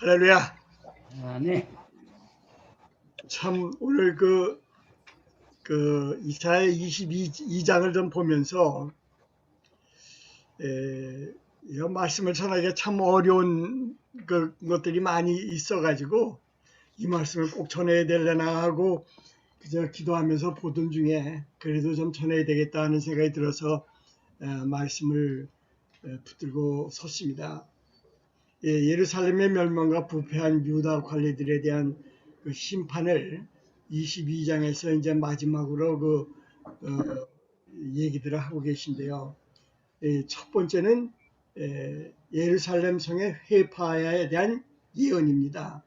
할렐루야. 네. 참 오늘 이사야 22장을 좀 보면서 이 말씀을 전하기가 참 어려운 것들이 많이 있어가지고 이 말씀을 꼭 전해야 되려나 하고 그저 기도하면서 보던 중에 그래도 좀 전해야 되겠다 하는 생각이 들어서 말씀을 붙들고 섰습니다. 예루살렘의 멸망과 부패한 유다 관리들에 대한 그 심판을 22장에서 이제 마지막으로 얘기들을 하고 계신데요. 첫 번째는 예루살렘 성의 회파에 대한 예언입니다.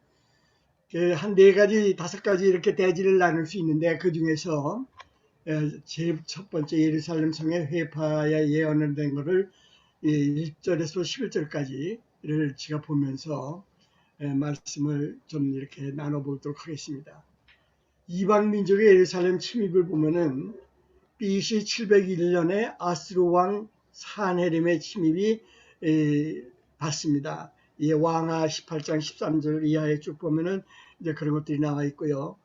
한 네 가지, 다섯 가지 이렇게 대지를 나눌 수 있는데 그 중에서 제일 첫 번째 예루살렘 성의 회파에 예언을 된 것을 1절에서 11절까지를 제가 보면서 말씀을 좀 이렇게 나눠보도록 하겠습니다. 이방 민족의 예루살렘 침입을 보면은 BC 701년에 아스루 왕 산헤림의 침입이 받습니다. 이 왕하 18장 13절 이하에 쭉 보면은 이제 그런 것들이 나와 있고요.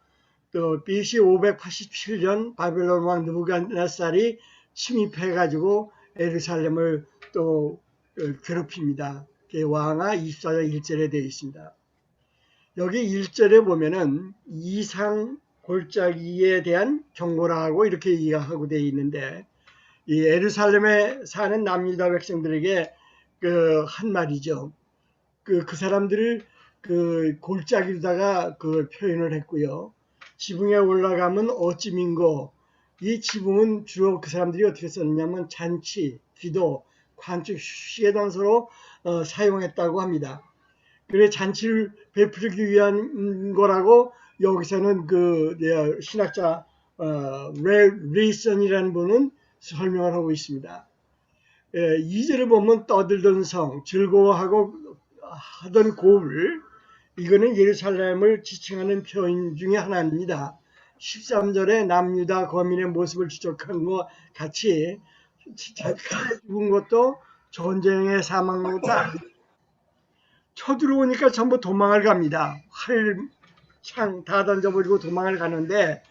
또 BC 587년 바벨론 왕 느부갓네살이 침입해가지고 예루살렘을 또 괴롭힙니다. 왕하 24장 1절에 되어 있습니다. 여기 1절에 보면은 이상 골짜기에 대한 경고라고 이렇게 이해하고 되어 있는데 이 예루살렘에 사는 남유다 백성들에게 한 말이죠. 그 사람들을 골짜기로다가 표현을 했고요. 지붕에 올라가면 어찌 민고, 이 지붕은 주로 그 사람들이 어떻게 썼느냐면 잔치, 기도, 관축, 휴식의 장소로 사용했다고 합니다. 그래 잔치를 베풀기 위한 거라고 여기서는 신학자 레이슨이라는 분은 설명을 하고 있습니다. 2절을 보면 떠들던 성, 즐거워하고 하던 고을, 이거는 예루살렘을 지칭하는 표현 중에 하나입니다. 13절에 남유다 거민의 모습을 지적한 것 같이 칼에 죽은 것도 전쟁에 사망한 것도 아니고 쳐들어오니까 전부 도망을 갑니다. 활, 창 다 던져버리고 도망을 가는데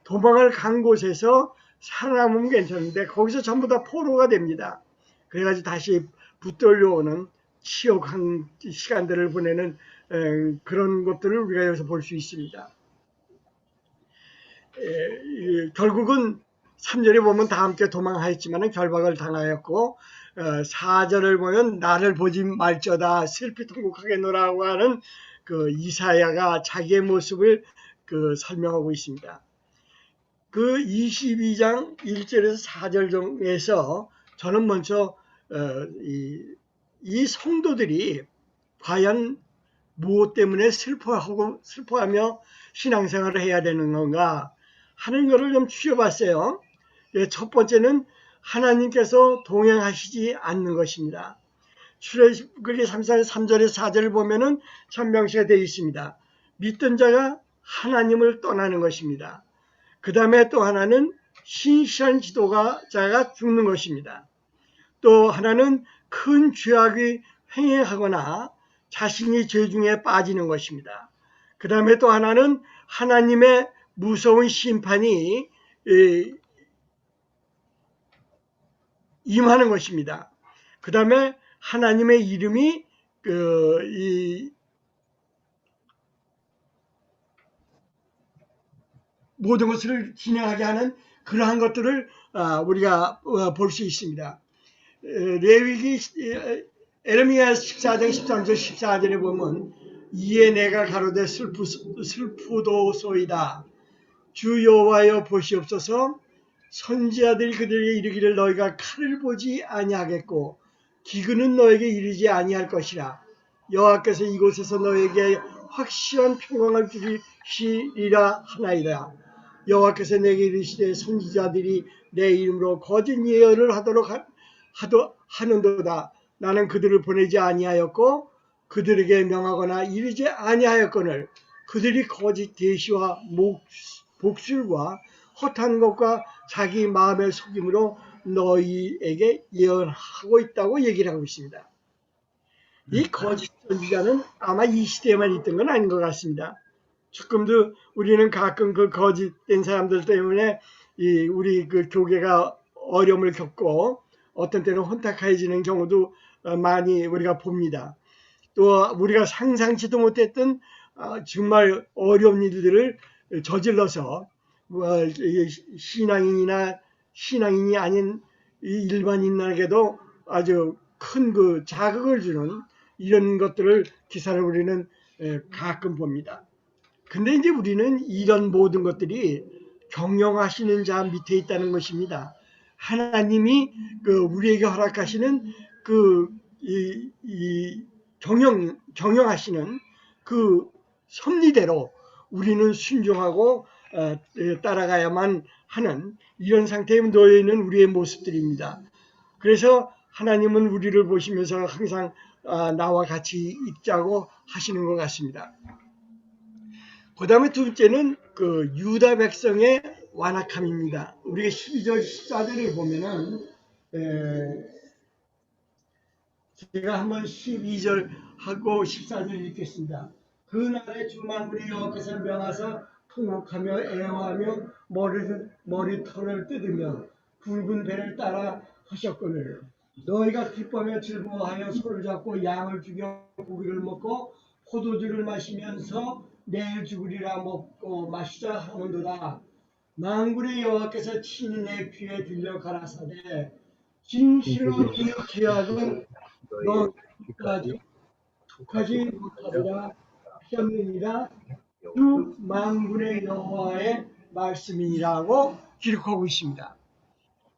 도망을 간 곳에서 살아남으면 괜찮은데 거기서 전부 다 포로가 됩니다. 그래가지고 다시 붙들려오는 치욕한 시간들을 보내는 그런 것들을 우리가 여기서 볼 수 있습니다. 결국은 3절에 보면 다 함께 도망하였지만 결박을 당하였고 4절을 보면 나를 보지 말저다 슬피 통곡하겠노라고 하는 이사야가 자기의 모습을 설명하고 있습니다. 22장 1절에서 4절 중에서 저는 먼저 이 성도들이 과연 무엇 때문에 슬퍼하며 신앙생활을 해야 되는 건가 하는 것을 좀 추려봤어요. 첫 번째는 하나님께서 동행하시지 않는 것입니다. 출애굽기 3절에서 4절을 보면은 참 명시가 되어 있습니다. 믿던 자가 하나님을 떠나는 것입니다. 그 다음에 또 하나는 신실한 지도자가 죽는 것입니다. 또 하나는 큰 죄악이 횡행하거나 자신이 죄 중에 빠지는 것입니다. 그 다음에 또 하나는 하나님의 무서운 심판이 임하는 것입니다. 그 다음에 하나님의 이름이 모든 것을 진행하게 하는 그러한 것들을 우리가 볼 수 있습니다. 레위기 에레미야 14장 13절 14절에 보면 이에 내가 가로되 슬프도소이다. 주 여호와여 보시옵소서. 선지자들이 그들에게 이르기를 너희가 칼을 보지 아니하겠고 기근은 너에게 이르지 아니할 것이라. 여호와께서 이곳에서 너에게 확실한 평강을 주시리라 하나이다. 여호와께서 내게 이르시되 선지자들이 내 이름으로 거짓 예언을 하는도다. 나는 그들을 보내지 아니하였고 그들에게 명하거나 이르지 아니하였거늘 그들이 거짓 계시와 복술과 헛한 것과 자기 마음의 속임으로 너희에게 예언하고 있다고 얘기를 하고 있습니다. 이 거짓 선지자는 아마 이 시대에만 있던 건 아닌 것 같습니다. 지금도 우리는 가끔 그 거짓된 사람들 때문에 우리 그 교계가 어려움을 겪고 어떤 때는 혼탁해지는 경우도 많이 우리가 봅니다. 또 우리가 상상치도 못했던 정말 어려운 일들을 저질러서 신앙인이 아닌 일반인에게도 아주 큰 그 자극을 주는 이런 것들을 기사를 우리는 가끔 봅니다. 근데 이제 우리는 이런 모든 것들이 경영하시는 자 밑에 있다는 것입니다. 하나님이 그 우리에게 허락하시는 이 경영하시는 그 섭리대로 우리는 순종하고 따라가야만 하는 이런 상태에 놓여 있는 우리의 모습들입니다. 그래서 하나님은 우리를 보시면서 항상 나와 같이 있자고 하시는 것 같습니다. 그 다음에 두 번째는 그 유다 백성의 완악함입니다. 우리가 12절 14절을 보면은 제가 한번 12절하고 14절 읽겠습니다. 그날에 주 만군의 여호와께서 명하사 통곡하며 애워하며 머리털을 뜯으며 굵은 배를 따라 하셨거늘 너희가 기뻐하며 즐거워하여 소를 잡고 양을 죽여 고기를 먹고 포도주를 마시면서 내일 죽으리라 먹고 마시자 하는도다. 만군의 여호와께서 친히 내 귀에 들려 가라사대 진실로 이 죄악은 너까지 하지 못하리라 하셨느니라. 주 만군의 여호와의 말씀이라고 기록하고 있습니다.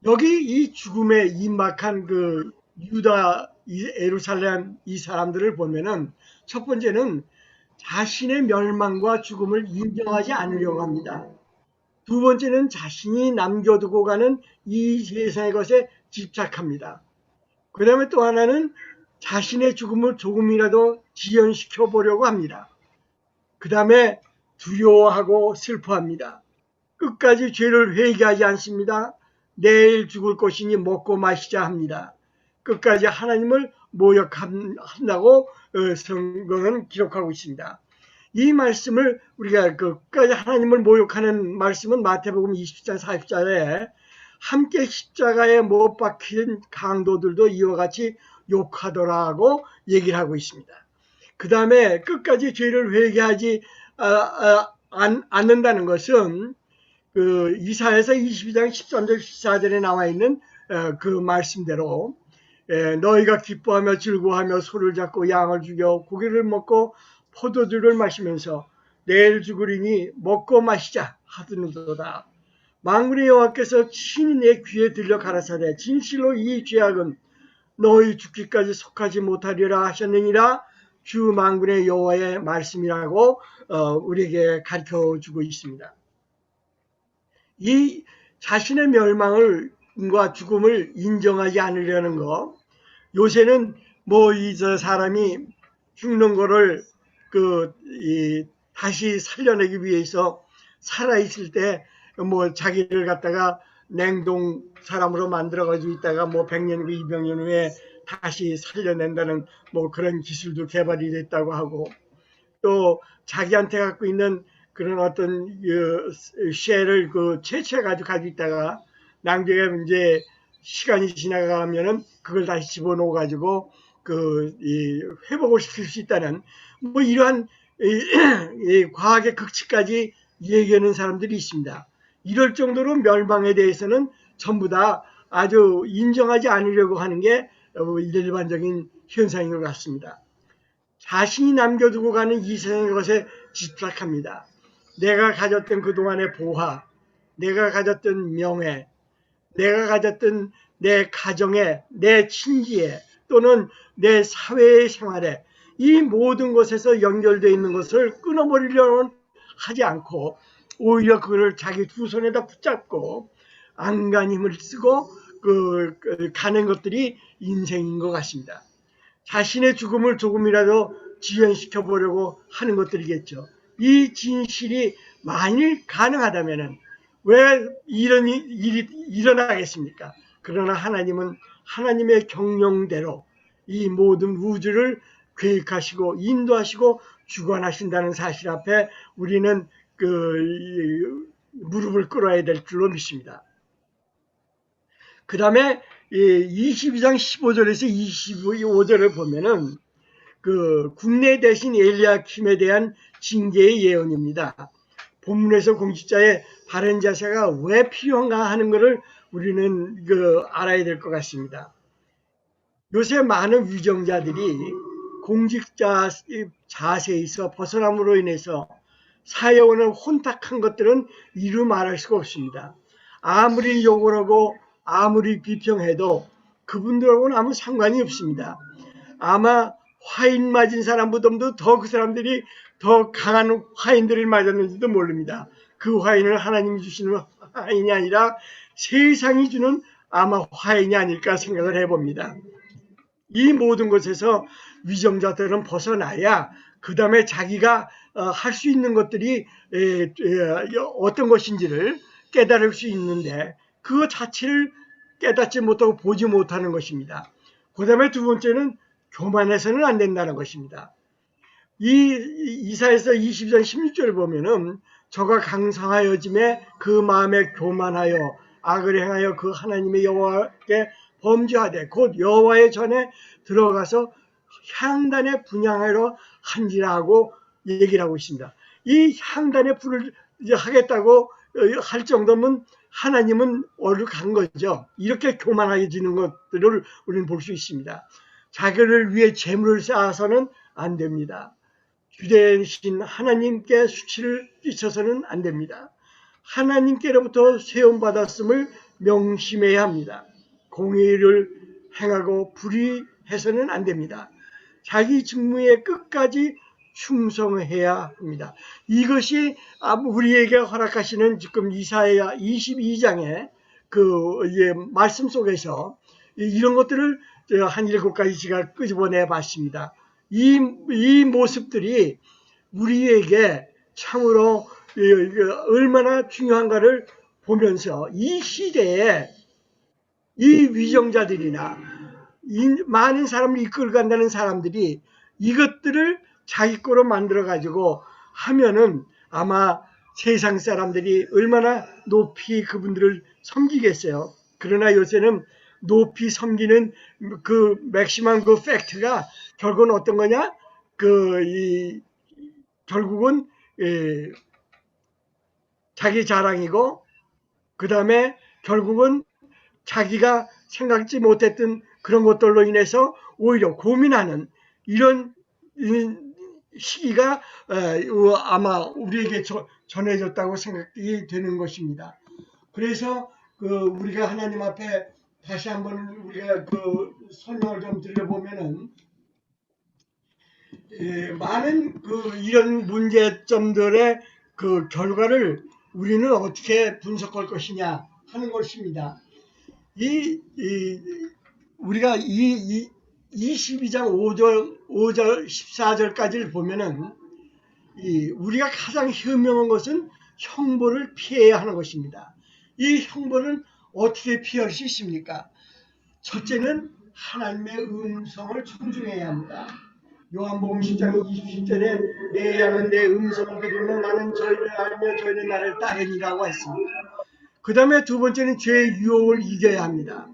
여기 이 죽음에 임박한 그 유다 예루살렘 이 사람들을 보면은 첫 번째는 자신의 멸망과 죽음을 인정하지 않으려고 합니다. 두 번째는 자신이 남겨두고 가는 이 세상의 것에 집착합니다. 그 다음에 또 하나는 자신의 죽음을 조금이라도 지연시켜 보려고 합니다. 그 다음에 두려워하고 슬퍼합니다. 끝까지 죄를 회개하지 않습니다. 내일 죽을 것이니 먹고 마시자 합니다. 끝까지 하나님을 모욕한다고 성경은 기록하고 있습니다. 이 말씀을 우리가 끝까지 하나님을 모욕하는 말씀은 마태복음 20장 40절에 함께 십자가에 못 박힌 강도들도 이와 같이 욕하더라고 얘기를 하고 있습니다. 그 다음에 끝까지 죄를 회개하지 않는다는 것은 그 이사야서 22장 13절 14절에 나와 있는 그 말씀대로 너희가 기뻐하며 즐거워하며 소를 잡고 양을 죽여 고기를 먹고 포도주를 마시면서 내일 죽으리니 먹고 마시자 하더니도다. 만군의 여호와께서 친히 내 귀에 들려 가라사대 진실로 이 죄악은 너희 죽기까지 속하지 못하리라 하셨느니라. 주 만군의 여호와의 말씀이라고 우리에게 가르쳐주고 있습니다. 이 자신의 멸망과 죽음을 인정하지 않으려는 거, 요새는 뭐 저 사람이 죽는 거를 다시 살려내기 위해서 살아있을 때 뭐 자기를 갖다가 냉동 사람으로 만들어가지고 있다가 뭐 100년 후, 200년 후에 다시 살려낸다는 뭐 그런 기술도 개발이 됐다고 하고, 또 자기한테 갖고 있는 그런 어떤 쉘을 채취해가지고 가지고 있다가 나중에 이제 시간이 지나가면은 그걸 다시 집어넣어가지고 회복을 시킬 수 있다는 뭐 이러한 과학의 극치까지 얘기하는 사람들이 있습니다. 이럴 정도로 멸망에 대해서는 전부 다 아주 인정하지 않으려고 하는 게 일반적인 현상인 것 같습니다. 자신이 남겨두고 가는 이 세상의 것에 집착합니다. 내가 가졌던 그동안의 보화, 내가 가졌던 명예, 내가 가졌던 내 가정에, 내 친지에, 또는 내 사회의 생활에 이 모든 것에서 연결되어 있는 것을 끊어버리려는 하지 않고 오히려 그걸 자기 두 손에다 붙잡고 안간 힘을 쓰고 가는 것들이 인생인 것 같습니다. 자신의 죽음을 조금이라도 지연시켜 보려고 하는 것들이겠죠. 이 진실이 만일 가능하다면 왜 이런 일이 일어나겠습니까? 그러나 하나님은 하나님의 경영대로 이 모든 우주를 계획하시고 인도하시고 주관하신다는 사실 앞에 우리는 무릎을 꿇어야 될 줄로 믿습니다. 그 다음에 22장 15절에서 25절을 보면은 국내 대신 엘리야킴에 대한 징계의 예언입니다. 본문에서 공직자의 바른 자세가 왜 필요한가 하는 것을 우리는 알아야 될 것 같습니다. 요새 많은 위정자들이 공직자 자세에서 벗어남으로 인해서 사회원을 혼탁한 것들은 이루 말할 수가 없습니다. 아무리 욕을 하고 아무리 비평해도 그분들하고는 아무 상관이 없습니다. 아마 화인 맞은 사람보다도 더 그 사람들이 더 강한 화인들을 맞았는지도 모릅니다. 그 화인은 하나님이 주시는 화인이 아니라 세상이 주는 아마 화인이 아닐까 생각을 해봅니다. 이 모든 것에서 위정자들은 벗어나야 그 다음에 자기가 할 수 있는 것들이 어떤 것인지를 깨달을 수 있는데 그 자체를 깨닫지 못하고 보지 못하는 것입니다. 그 다음에 두 번째는 교만해서는 안 된다는 것입니다. 이 이사야서 20장 16절을 보면은 저가 강성하여짐에 그 마음에 교만하여 악을 행하여 그 하나님의 여호와께 범죄하되 곧 여호와의 전에 들어가서 향단에 분향하러 한지라 하고 얘기를 하고 있습니다. 이 향단에 불을 하겠다고 할 정도면 하나님은 어룩한 거죠. 이렇게 교만해지는 것들을 우리는 볼 수 있습니다. 자기를 위해 재물을 쌓아서는 안 됩니다. 주대신 하나님께 수치를 끼쳐서는 안 됩니다. 하나님께로부터 세움받았음을 명심해야 합니다. 공의를 행하고 불의해서는 안 됩니다. 자기 직무에 끝까지 충성해야 합니다. 이것이 우리에게 허락하시는 지금 이사야 22장의 말씀 속에서 이런 것들을 한 7가지 제가 끄집어내 봤습니다. 이 모습들이 우리에게 참으로 얼마나 중요한가를 보면서 이 시대에 이 위정자들이나 많은 사람을 이끌고 간다는 사람들이 이것들을 자기 거로 만들어 가지고 하면은 아마 세상 사람들이 얼마나 높이 그분들을 섬기겠어요. 그러나 요새는 높이 섬기는 맥시멈 팩트가 결국은 어떤 거냐? 결국은 자기 자랑이고, 그 다음에 결국은 자기가 생각지 못했던 그런 것들로 인해서 오히려 고민하는 이런 시기가 아마 우리에게 전해졌다고 생각이 되는 것입니다. 그래서 우리가 하나님 앞에 다시 한번 우리가 설명을 좀 드려보면은 많은 이런 문제점들의 결과를 우리는 어떻게 분석할 것이냐 하는 것입니다. 우리가 22장 5절 14절까지를 보면은 우리가 가장 현명한 것은 형벌을 피해야 하는 것입니다. 이 형벌은 어떻게 피할 수 있습니까? 첫째는 하나님의 음성을 청중해야 합니다. 요한복음 10장 27절에 내 양은 내 음성을 들으며 나는 저희를 알며 저희는 나를 따르리라고 했습니다. 그 다음에 두 번째는 죄의 유혹을 이겨야 합니다.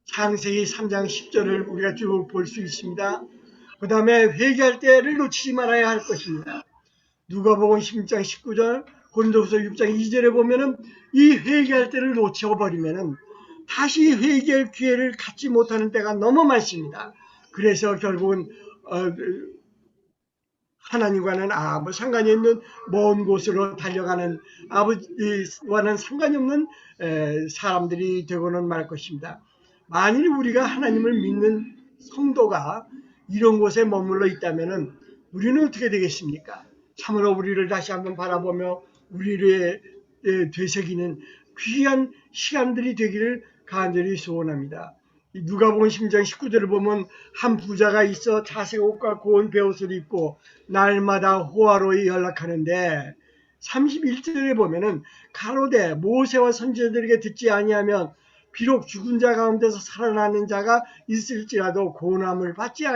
창세기 3장 10절을 우리가 쭉 볼 수 있습니다. 그 다음에 회개할 때를 놓치지 말아야 할 것입니다. 누가복음 16장 19절, 고린도후서 6장 2절에 보면은 이 회개할 때를 놓쳐버리면은 다시 회개할 기회를 갖지 못하는 때가 너무 많습니다. 그래서 결국은 하나님과는 아무 상관이 없는 먼 곳으로 달려가는 아버지와는 상관이 없는 사람들이 되고는 말 것입니다. 만일 우리가 하나님을 믿는 성도가 이런 곳에 머물러 있다면 우리는 어떻게 되겠습니까? 참으로 우리를 다시 한번 바라보며 우리를 되새기는 귀한 시간들이 되기를 간절히 소원합니다. 누가복음 10장 19절을 보면 한 부자가 있어 자색 옷과 고운 베옷을 입고 날마다 호화로이 연락하는데 31절에 보면은 가로되 모세와 선지자들에게 듣지 아니하면 비록 죽은 자 가운데서 살아나는 자가 있을지라도 고난을 받지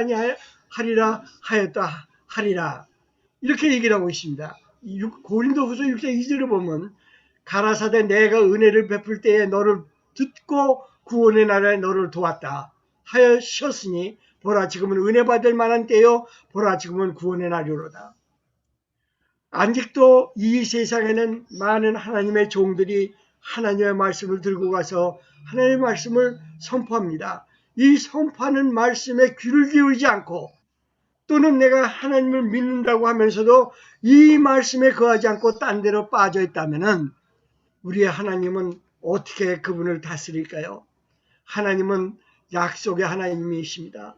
하리라 하였다 하리라. 이렇게 얘기를 하고 있습니다. 고린도후서 6장 2절을 보면 가라사대 내가 은혜를 베풀 때에 너를 듣고 구원의 날에 너를 도왔다 하였으니 보라 지금은 은혜 받을 만한 때요 보라 지금은 구원의 날이로다. 아직도 이 세상에는 많은 하나님의 종들이 하나님의 말씀을 들고 가서 하나님의 말씀을 선포합니다. 이 선포하는 말씀에 귀를 기울이지 않고 또는 내가 하나님을 믿는다고 하면서도 이 말씀에 거하지 않고 딴 데로 빠져 있다면 우리의 하나님은 어떻게 그분을 다스릴까요? 하나님은 약속의 하나님이십니다.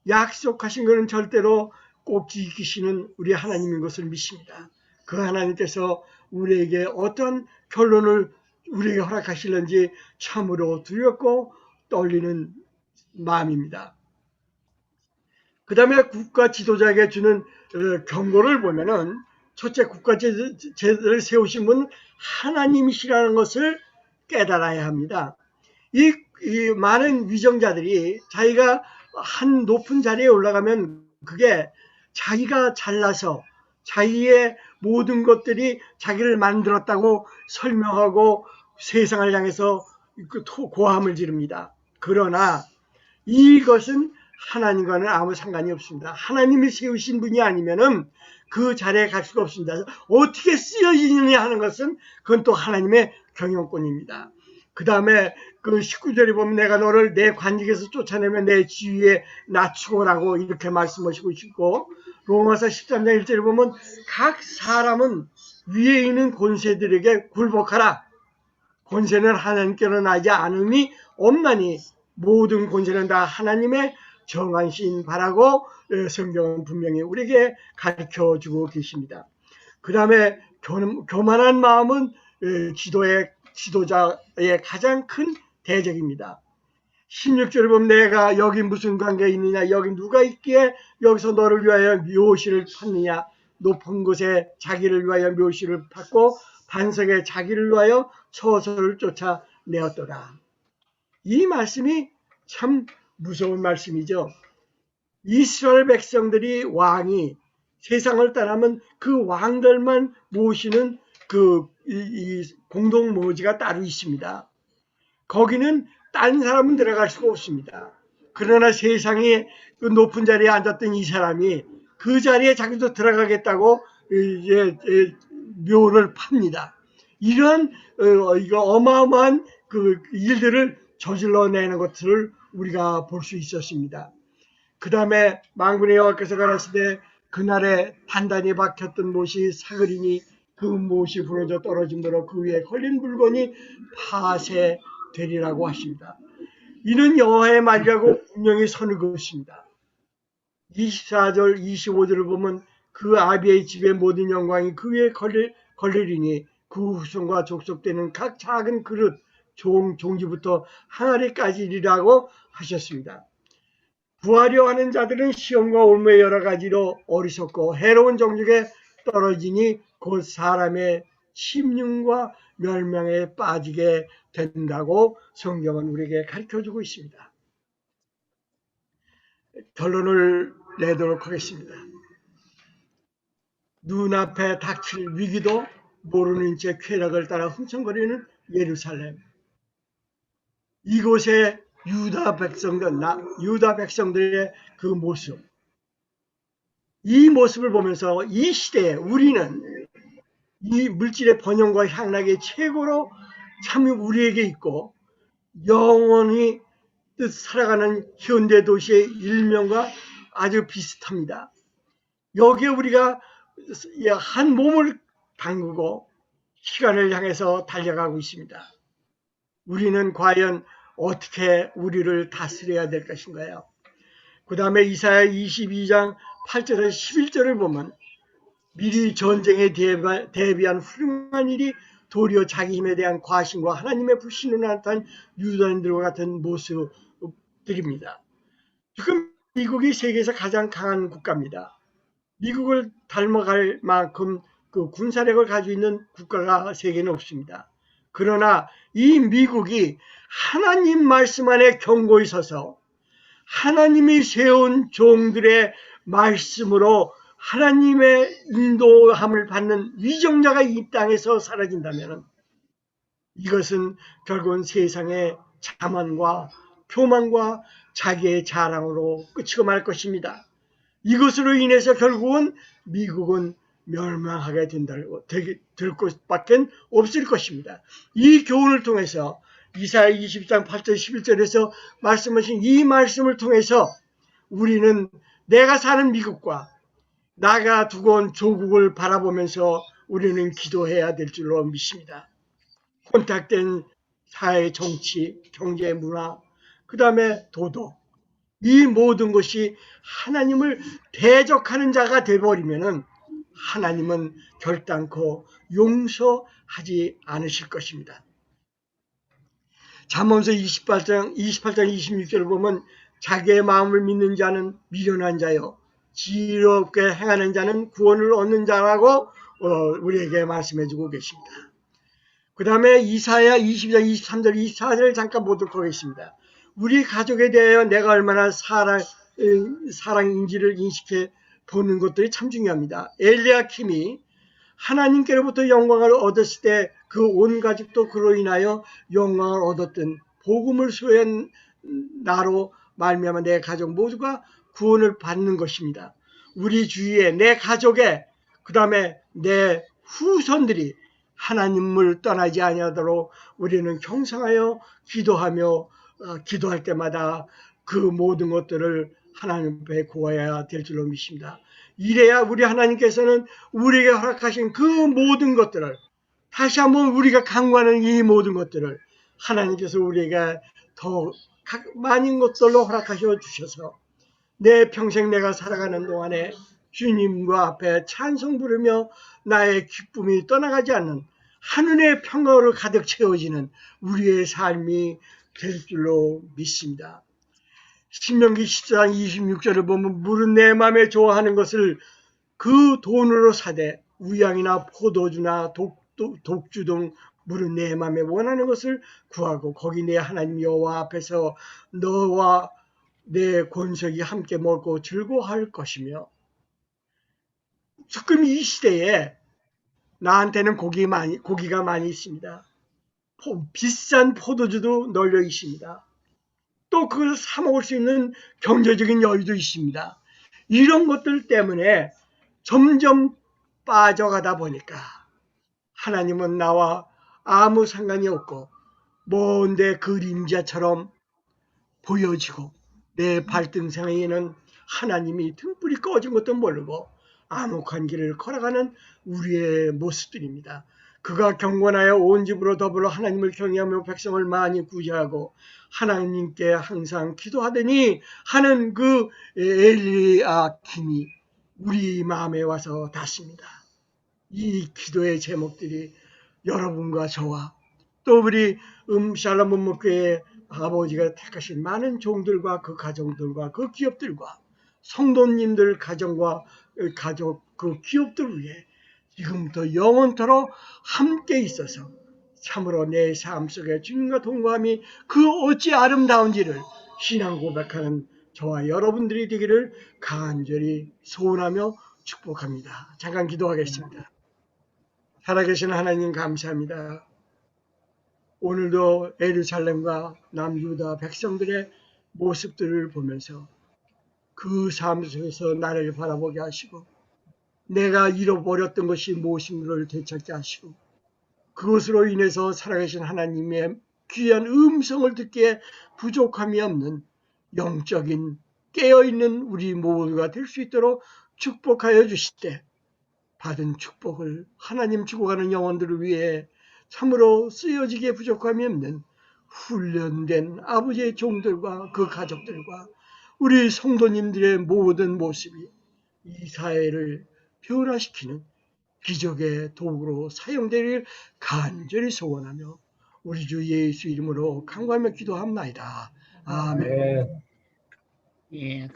약속하신 것은 절대로 꼭 지키시는 우리 하나님인 것을 믿습니다. 그 하나님께서 우리에게 어떤 결론을 우리에게 허락하실는지 참으로 두렵고 떨리는 마음입니다. 그 다음에 국가 지도자에게 주는 경고를 보면은 첫째 국가 제도를 세우신 분은 하나님이시라는 것을 깨달아야 합니다. 이 많은 위정자들이 자기가 한 높은 자리에 올라가면 그게 자기가 잘나서 자기의 모든 것들이 자기를 만들었다고 설명하고 세상을 향해서 고함을 지릅니다. 그러나 이것은 하나님과는 아무 상관이 없습니다. 하나님이 세우신 분이 아니면은 그 자리에 갈 수가 없습니다. 어떻게 쓰여지느냐 하는 것은 그건 또 하나님의 경영권입니다. 그 다음에 그 19절에 보면 내가 너를 내 관직에서 쫓아내면 내 지위에 낮추고라고 이렇게 말씀하시고 있고, 로마서 13장 1절에 보면 각 사람은 위에 있는 권세들에게 굴복하라. 권세는 하나님께로 나지 않음이 없나니 모든 권세는 다 하나님의 정하신 바라고 성경은 분명히 우리에게 가르쳐주고 계십니다. 그 다음에 교만한 마음은 지도자의 가장 큰 대적입니다. 16절을 보면 내가 여기 무슨 관계에 있느냐, 여기 누가 있기에 여기서 너를 위하여 묘시를 팠느냐, 높은 곳에 자기를 위하여 묘시를 팠고 반석에 자기를 위하여 처소를 쫓아내었더라. 이 말씀이 참 무서운 말씀이죠. 이스라엘 백성들이 왕이 세상을 떠나면 그 왕들만 모시는 이 공동 모지가 따로 있습니다. 거기는 딴 사람은 들어갈 수가 없습니다. 그러나 세상에 그 높은 자리에 앉았던 이 사람이 그 자리에 자기도 들어가겠다고 묘를 팝니다. 이런 이거 어마어마한 그 일들을 저질러내는 것들을 우리가 볼 수 있었습니다. 그 다음에 만군의 여호와께서 가라사대 그날에 단단히 박혔던 못이 사그리니 그 못이 부러져 떨어짐으로 그 위에 걸린 물건이 파쇄되리라고 하십니다. 이는 여호와의 말이라고 분명히 선을 그었습니다. 24절 25절을 보면 그 아비의 집의 모든 영광이 그 위에 걸리리니 그 후손과 족속되는 각 작은 그릇 종지부터 항아리까지리라고 하셨습니다. 구하려 하는 자들은 시험과 올무의 여러 가지로 어리석고 해로운 정욕에 떨어지니 곧 사람의 심령과 멸망에 빠지게 된다고 성경은 우리에게 가르쳐주고 있습니다. 결론을 내도록 하겠습니다. 눈앞에 닥칠 위기도 모르는 채 쾌락을 따라 흥청거리는 예루살렘. 이곳에 유다 백성들의 그 모습, 이 모습을 보면서 이 시대에 우리는 이 물질의 번영과 향락의 최고로 참 우리에게 있고 영원히 살아가는 현대 도시의 일명과 아주 비슷합니다. 여기에 우리가 한 몸을 담그고 시간을 향해서 달려가고 있습니다. 우리는 과연 어떻게 우리를 다스려야 될 것인가요? 그 다음에 이사야 22장 8절에서 11절을 보면 미리 전쟁에 대비한 훌륭한 일이 도리어 자기 힘에 대한 과신과 하나님의 불신으로 나타난 유다인들과 같은 모습들입니다. 지금 미국이 세계에서 가장 강한 국가입니다. 미국을 닮아갈 만큼 그 군사력을 가지고 있는 국가가 세계는 없습니다. 그러나 이 미국이 하나님 말씀 안에 견고히 서서 하나님이 세운 종들의 말씀으로 하나님의 인도함을 받는 위정자가 이 땅에서 사라진다면 이것은 결국은 세상의 자만과 교만과 자기의 자랑으로 끝이고 말 것입니다. 이것으로 인해서 결국은 미국은 멸망하게 될 것밖에 없을 것입니다. 이 교훈을 통해서 이사야 20장 8절 11절에서 말씀하신 이 말씀을 통해서 우리는 내가 사는 미국과 나가 두고 온 조국을 바라보면서 우리는 기도해야 될 줄로 믿습니다. 혼탁된 사회, 정치, 경제, 문화, 그 다음에 도덕, 이 모든 것이 하나님을 대적하는 자가 되어버리면 하나님은 결단코 용서하지 않으실 것입니다. 잠언서 28장 26절을 보면 자기의 마음을 믿는 자는 미련한 자요 지혜롭게 행하는 자는 구원을 얻는 자라고 우리에게 말씀해주고 계십니다. 그 다음에 이사야 20장 23절 24절을 잠깐 보도록 하겠습니다. 우리 가족에 대하여 내가 얼마나 사랑인지를 인식해 보는 것들이 참 중요합니다. 엘리야킴이 하나님께로부터 영광을 얻었을 때 그 온 가족도 그로 인하여 영광을 얻었던 복음을 소유한 나로 말미암아 내 가족 모두가 구원을 받는 것입니다. 우리 주위에 내 가족에 그 다음에 내 후손들이 하나님을 떠나지 아니하도록 우리는 경성하여 기도하며 기도할 때마다 그 모든 것들을 하나님 앞에 구해야 될 줄로 믿습니다. 이래야 우리 하나님께서는 우리에게 허락하신 그 모든 것들을 다시 한번 우리가 간구하는 이 모든 것들을 하나님께서 우리에게 더 많은 것들로 허락하셔 주셔서 내 평생 내가 살아가는 동안에 주님과 앞에 찬송 부르며 나의 기쁨이 떠나가지 않는 하늘의 평화로 가득 채워지는 우리의 삶이 될 줄로 믿습니다. 신명기 14장 26절을 보면 물은 내 마음에 좋아하는 것을 그 돈으로 사되 우양이나 포도주나 독주 등 물은 내 마음에 원하는 것을 구하고 거기 내 하나님 여호와 앞에서 너와 내 권속이 함께 먹고 즐거워할 것이며 지금 이 시대에 나한테는 고기가 많이 있습니다. 비싼 포도주도 널려 있습니다. 또 그걸 사 먹을 수 있는 경제적인 여유도 있습니다. 이런 것들 때문에 점점 빠져가다 보니까 하나님은 나와 아무 상관이 없고 먼데 그림자처럼 보여지고 내 발등상에는 하나님이 등불이 꺼진 것도 모르고 암흑한 길을 걸어가는 우리의 모습들입니다. 그가 경건하여 온 집으로 더불어 하나님을 경외하며 백성을 많이 구제하고 하나님께 항상 기도하더니 하는 그 엘리야킴이 우리 마음에 와서 닿습니다. 이 기도의 제목들이 여러분과 저와 또 우리 샬롬 문목교회 아버지가 택하신 많은 종들과 그 가정들과 그 기업들과 성도님들 가정과 가족 그 기업들 위해 지금부터 영원토록 함께 있어서 참으로 내 삶 속에 주님과 동거함이 그 어찌 아름다운지를 신앙 고백하는 저와 여러분들이 되기를 간절히 소원하며 축복합니다. 잠깐 기도하겠습니다. 살아계신 하나님 감사합니다. 오늘도 예루살렘과 남유다 백성들의 모습들을 보면서 그 삶 속에서 나를 바라보게 하시고 내가 잃어버렸던 것이 무엇인가를 되찾게 하시고 그것으로 인해서 살아계신 하나님의 귀한 음성을 듣기에 부족함이 없는 영적인 깨어있는 우리 모두가 될 수 있도록 축복하여 주실 때 받은 축복을 하나님 주고 가는 영혼들을 위해 참으로 쓰여지기에 부족함이 없는 훈련된 아버지의 종들과 그 가족들과 우리 성도님들의 모든 모습이 이 사회를 변화시키는 기적의 도구로 사용되기를 간절히 소원하며 우리 주 예수 이름으로 간구하며 기도합나이다. 아멘. 예,